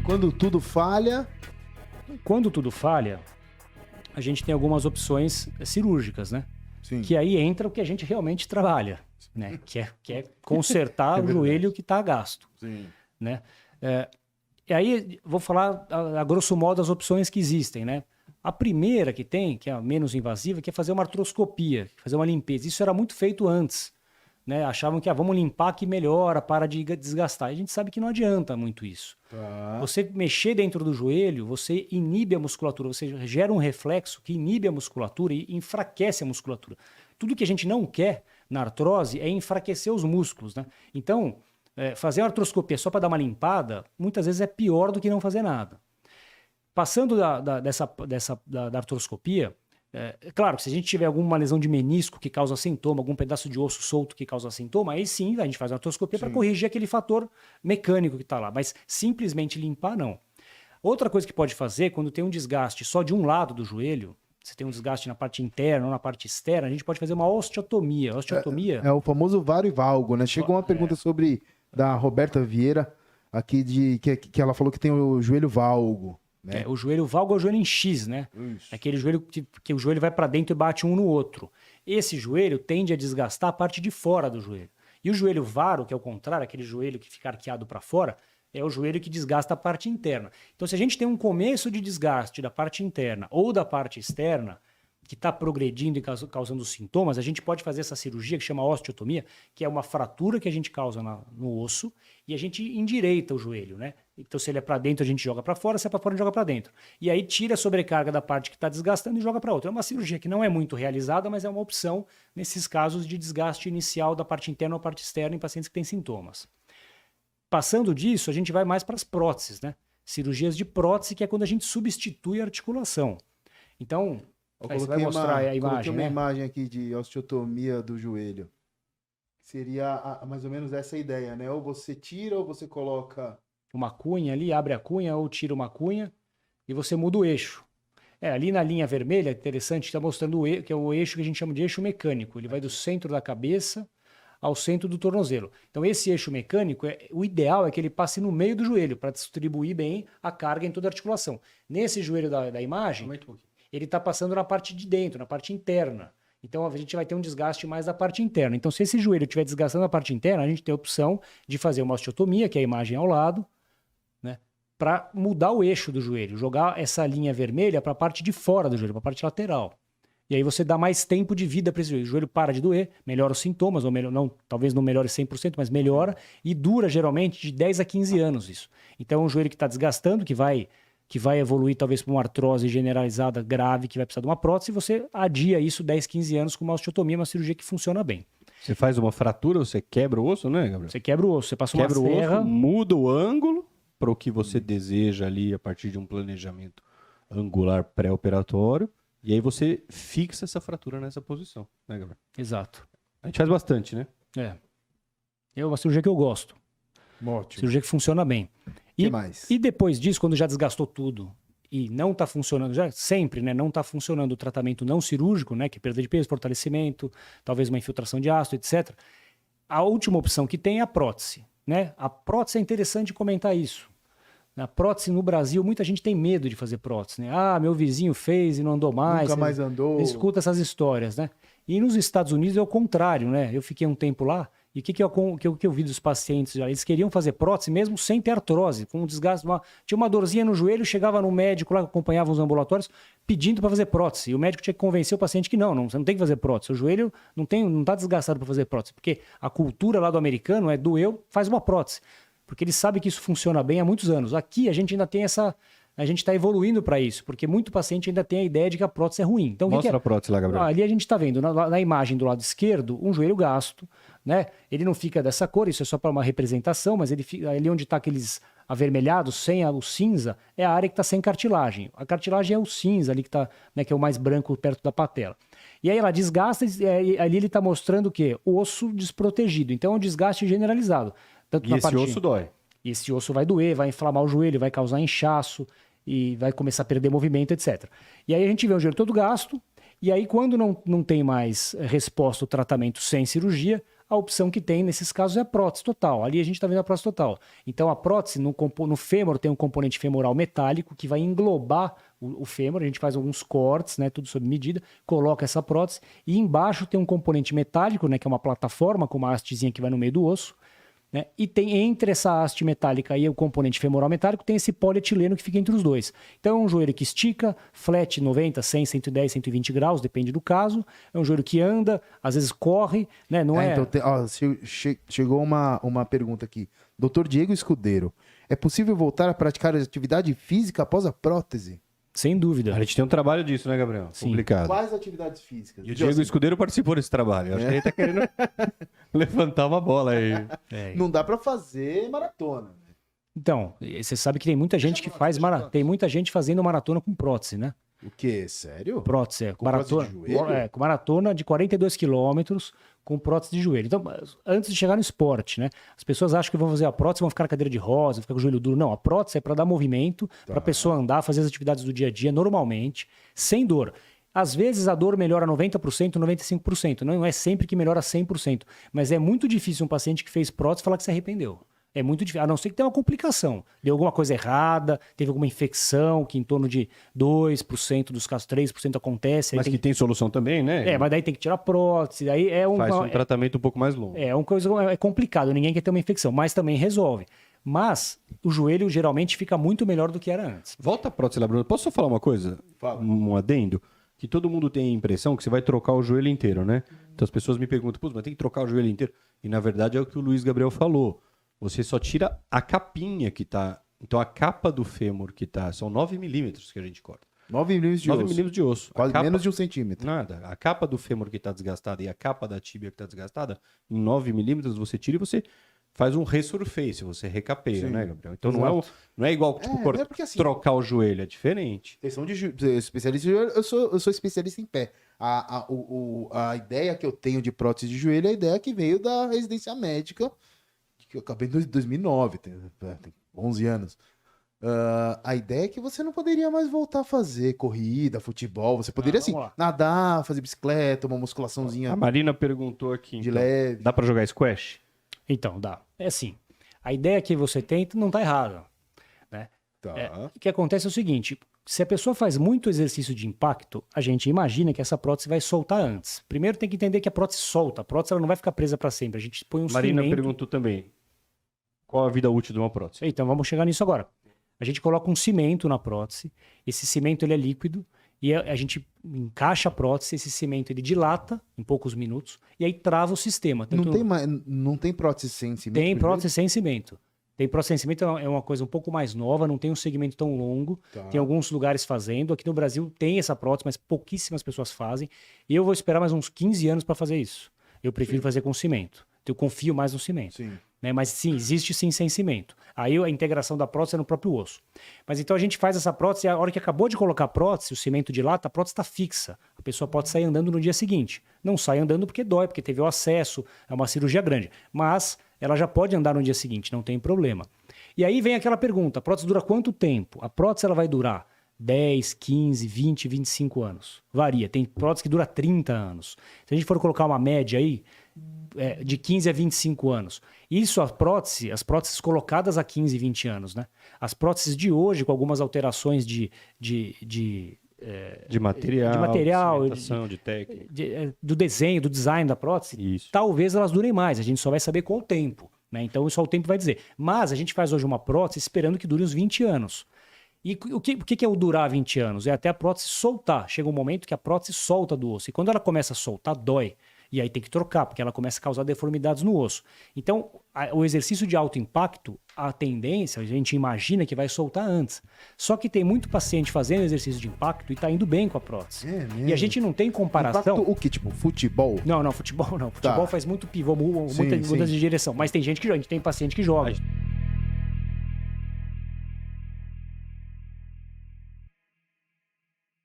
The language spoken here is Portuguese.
quando tudo falha... Quando tudo falha, a gente tem algumas opções cirúrgicas, né? Sim. Que aí entra o que a gente realmente trabalha, né? Que é consertar o joelho que está gasto. Sim. Né? E aí, vou falar a grosso modo as opções que existem, né? A primeira que tem, que é a menos invasiva, que é fazer uma artroscopia, fazer uma limpeza. Isso era muito feito antes, né? Achavam que vamos limpar que melhora, para de desgastar. A gente sabe que não adianta muito isso. Tá. Você mexer dentro do joelho, você inibe a musculatura, você gera um reflexo que inibe a musculatura e enfraquece a musculatura. Tudo que a gente não quer na artrose é enfraquecer os músculos, né? Então, fazer uma artroscopia só para dar uma limpada, muitas vezes é pior do que não fazer nada. Passando da artroscopia, claro que se a gente tiver alguma lesão de menisco que causa sintoma, algum pedaço de osso solto que causa sintoma, aí sim a gente faz uma artroscopia para corrigir aquele fator mecânico que está lá, mas simplesmente limpar não. Outra coisa que pode fazer, quando tem um desgaste só de um lado do joelho, você tem um desgaste na parte interna ou na parte externa, a gente pode fazer uma osteotomia. É o famoso varo e valgo, né? Chegou uma pergunta sobre da Roberta Vieira, aqui que ela falou que tem o joelho valgo. Né? O joelho valgo é o joelho em X, né? Isso. É aquele joelho que o joelho vai para dentro e bate um no outro. Esse joelho tende a desgastar a parte de fora do joelho. E o joelho varo, que é o contrário, aquele joelho que fica arqueado para fora, é o joelho que desgasta a parte interna. Então, se a gente tem um começo de desgaste da parte interna ou da parte externa, que está progredindo e causando sintomas, a gente pode fazer essa cirurgia que chama osteotomia, que é uma fratura que a gente causa no osso e a gente endireita o joelho, né? Então, se ele é para dentro, a gente joga para fora, se é para fora, a gente joga para dentro. E aí tira a sobrecarga da parte que está desgastando e joga para outra. É uma cirurgia que não é muito realizada, mas é uma opção nesses casos de desgaste inicial da parte interna ou parte externa em pacientes que têm sintomas. Passando disso, a gente vai mais para as próteses, né? Cirurgias de prótese, que é quando a gente substitui a articulação. Então, você vai mostrar a imagem, uma né? imagem aqui de osteotomia do joelho. Seria mais ou menos essa ideia, né? Ou você tira ou você coloca... uma cunha ali, abre a cunha ou tira uma cunha e você muda o eixo. Ali na linha vermelha, interessante, está mostrando que é o eixo que a gente chama de eixo mecânico. Ele vai do centro da cabeça ao centro do tornozelo. Então esse eixo mecânico, o ideal é que ele passe no meio do joelho para distribuir bem a carga em toda a articulação. Nesse joelho da imagem, ele está passando na parte de dentro, na parte interna. Então a gente vai ter um desgaste mais da parte interna. Então se esse joelho estiver desgastando a parte interna, a gente tem a opção de fazer uma osteotomia, que é a imagem ao lado, para mudar o eixo do joelho, jogar essa linha vermelha para a parte de fora do joelho, para a parte lateral. E aí você dá mais tempo de vida para esse joelho. O joelho para de doer, melhora os sintomas, ou não, talvez não melhore 100%, mas melhora, e dura geralmente de 10 a 15 anos isso. Então é um joelho que está desgastando, que vai evoluir talvez para uma artrose generalizada grave, que vai precisar de uma prótese, e você adia isso 10, 15 anos com uma osteotomia, uma cirurgia que funciona bem. Você faz uma fratura, você quebra o osso, né, Gabriel? Você quebra o osso, você passa uma Quebra serra... o osso, muda o ângulo para o que você deseja ali a partir de um planejamento angular pré-operatório, e aí você fixa essa fratura nessa posição, né, Gabriel? Exato. A gente faz bastante, né? É uma cirurgia que eu gosto. Ótimo. Cirurgia que funciona bem. Que mais? E depois disso, quando já desgastou tudo e não está funcionando, já sempre, né, não está funcionando o tratamento não cirúrgico, né, que é perda de peso, fortalecimento, talvez uma infiltração de ácido, etc. A última opção que tem é a prótese, né? A prótese é interessante comentar isso. Na prótese no Brasil, muita gente tem medo de fazer prótese, né? Ah, meu vizinho fez e não andou mais. Nunca mais andou. Escuta essas histórias, né? E nos Estados Unidos é o contrário, né? Eu fiquei um tempo lá e o que eu vi dos pacientes? Eles queriam fazer prótese mesmo sem ter artrose, com um desgaste. Tinha uma dorzinha no joelho, chegava no médico lá que acompanhava os ambulatórios pedindo para fazer prótese. E o médico tinha que convencer o paciente que não, você não tem que fazer prótese. O joelho não está desgastado para fazer prótese, porque a cultura lá do americano é doeu, faz uma prótese. Porque ele sabe que isso funciona bem há muitos anos. Aqui a gente ainda tem a gente está evoluindo para isso, porque muito paciente ainda tem a ideia de que a prótese é ruim. Então, Mostra a prótese lá, Gabriel. Ali a gente está vendo, na imagem do lado esquerdo, um joelho gasto, né? Ele não fica dessa cor, isso é só para uma representação, mas ele fica, ali onde está aqueles avermelhados, sem o cinza, é a área que está sem cartilagem. A cartilagem é o cinza ali que está, né, que é o mais branco perto da patela. E aí ela desgasta, e ali ele está mostrando o quê? O osso desprotegido. Então é um desgaste generalizado. Tanto E esse osso dói. Esse osso vai doer, vai inflamar o joelho, vai causar inchaço e vai começar a perder movimento, etc. E aí a gente vê o joelho todo gasto, e aí quando não tem mais resposta ao tratamento sem cirurgia, a opção que tem nesses casos é a prótese total. Ali a gente está vendo a prótese total. Então a prótese no fêmur tem um componente femoral metálico que vai englobar o fêmur, a gente faz alguns cortes, né, tudo sob medida, coloca essa prótese e embaixo tem um componente metálico, né, que é uma plataforma com uma hastezinha que vai no meio do osso, né, e tem entre essa haste metálica e o componente femoral metálico tem esse polietileno que fica entre os dois. Então é um joelho que estica, flat 90, 100, 110, 120 graus, depende do caso. É um joelho que anda, às vezes corre, né, não é... Então, chegou uma pergunta aqui. Doutor Diego Escudeiro, é possível voltar a praticar atividade física após a prótese? Sem dúvida. A gente tem um trabalho disso, né, Gabriel? Sim. Complicado. Quais atividades físicas? E o Diego Escudeiro participou desse trabalho. Eu acho que ele tá querendo levantar uma bola aí. Não dá pra fazer maratona. Então, você sabe que tem muita gente que faz tem muita gente fazendo maratona com prótese, né? O quê? Sério? Prótese, Com maratona, prótese de joelho? com maratona de 42 quilômetros com prótese de joelho. Então, antes de chegar no esporte, né? As pessoas acham que vão fazer a prótese, vão ficar na cadeira de rosa, vão ficar com o joelho duro. Não, a prótese é para dar movimento, para a pessoa andar, fazer as atividades do dia a dia normalmente, sem dor. Às vezes a dor melhora 90%, 95%. Não é sempre que melhora 100%. Mas é muito difícil um paciente que fez prótese falar que se arrependeu. É muito difícil, a não ser que tenha uma complicação. Deu alguma coisa errada, teve alguma infecção, que em torno de 2% dos casos, 3% acontece. Mas que tem solução também, né? Mas daí tem que tirar a prótese, daí Faz um tratamento um pouco mais longo. É complicado, ninguém quer ter uma infecção, mas também resolve. Mas o joelho geralmente fica muito melhor do que era antes. Volta a prótese lá, Bruno. Posso só falar uma coisa? Fala. Um adendo? Que todo mundo tem a impressão que você vai trocar o joelho inteiro, né? Então as pessoas me perguntam, pô, mas tem que trocar o joelho inteiro? E na verdade é o que o Luiz Gabriel falou. Você só tira a capinha que tá. Então a capa do fêmur que tá. São 9 milímetros que a gente corta. 9 milímetros de 9 osso. milímetros de osso. Quase Capa... menos de 1 centímetro. Nada. A capa do fêmur que tá desgastada e a capa da tíbia que tá desgastada, em 9 milímetros você tira e você faz um resurface, você recapeia, Sim. né, Gabriel? Então Exato. não é igual tipo, É porque assim, trocar o joelho, é diferente. Vocês são de especialista em joelho, eu sou especialista em pé. A ideia que eu tenho de prótese de joelho é a ideia que veio da residência médica, que eu acabei em 2009, tem 11 anos. A ideia é que você não poderia mais voltar a fazer corrida, futebol. Você poderia, assim, vamos lá. nadar, fazer bicicleta, uma musculaçãozinha A Marina perguntou aqui, de então, leve. dá pra jogar squash? Então, dá. É assim, a ideia que você tem não está errada. Né? Tá. O que acontece é o seguinte, se a pessoa faz muito exercício de impacto, a gente imagina que essa prótese vai soltar antes. Primeiro tem que entender que a prótese solta. A prótese ela não vai ficar presa para sempre. A gente põe um Marina cimento... perguntou também, qual a vida útil de uma prótese? Então, vamos chegar nisso agora. A gente coloca um cimento na prótese. Esse cimento ele é líquido. E a gente encaixa a prótese, esse cimento ele dilata em poucos minutos e aí trava o sistema. Não tem prótese sem cimento? Tem primeiro? prótese sem cimento. Tem prótese sem cimento, é uma coisa um pouco mais nova, não tem um segmento tão longo. Tá. Tem alguns lugares fazendo. Aqui no Brasil tem essa prótese, mas pouquíssimas pessoas fazem. E eu vou esperar mais uns 15 anos para fazer isso. Eu prefiro fazer com cimento. Eu confio mais no cimento. Sim. Né? Mas sim, existe sim sem cimento. Aí a integração da prótese é no próprio osso. Mas então a gente faz essa prótese e a hora que acabou de colocar a prótese, o cimento dilata, a prótese está fixa. A pessoa pode sair andando no dia seguinte. Não sai andando porque dói, porque teve o acesso, é uma cirurgia grande. Mas ela já pode andar no dia seguinte, não tem problema. E aí vem aquela pergunta, a prótese dura quanto tempo? A prótese ela vai durar 10, 15, 20, 25 anos. Varia, tem prótese que dura 30 anos. Se a gente for colocar uma média aí, de 15 a 25 anos. Isso as próteses colocadas há 15, 20 anos, né? As próteses de hoje, com algumas alterações de material, de técnica. do desenho, do design da prótese, Isso. talvez elas durem mais. A gente só vai saber com o tempo, né? Então só o tempo vai dizer. Mas a gente faz hoje uma prótese esperando que dure uns 20 anos. E o que é o durar 20 anos? É até a prótese soltar. Chega um momento que a prótese solta do osso. E quando ela começa a soltar, dói. E aí tem que trocar, porque ela começa a causar deformidades no osso. Então, o exercício de alto impacto, a tendência, a gente imagina que vai soltar antes. Só que tem muito paciente fazendo exercício de impacto e tá indo bem com a prótese. É mesmo? E a gente não tem comparação... Impacto, o que? Tipo, futebol? Não, futebol não. Futebol faz muito pivô, muita mudança de direção. Mas tem gente que joga, a gente tem paciente que joga.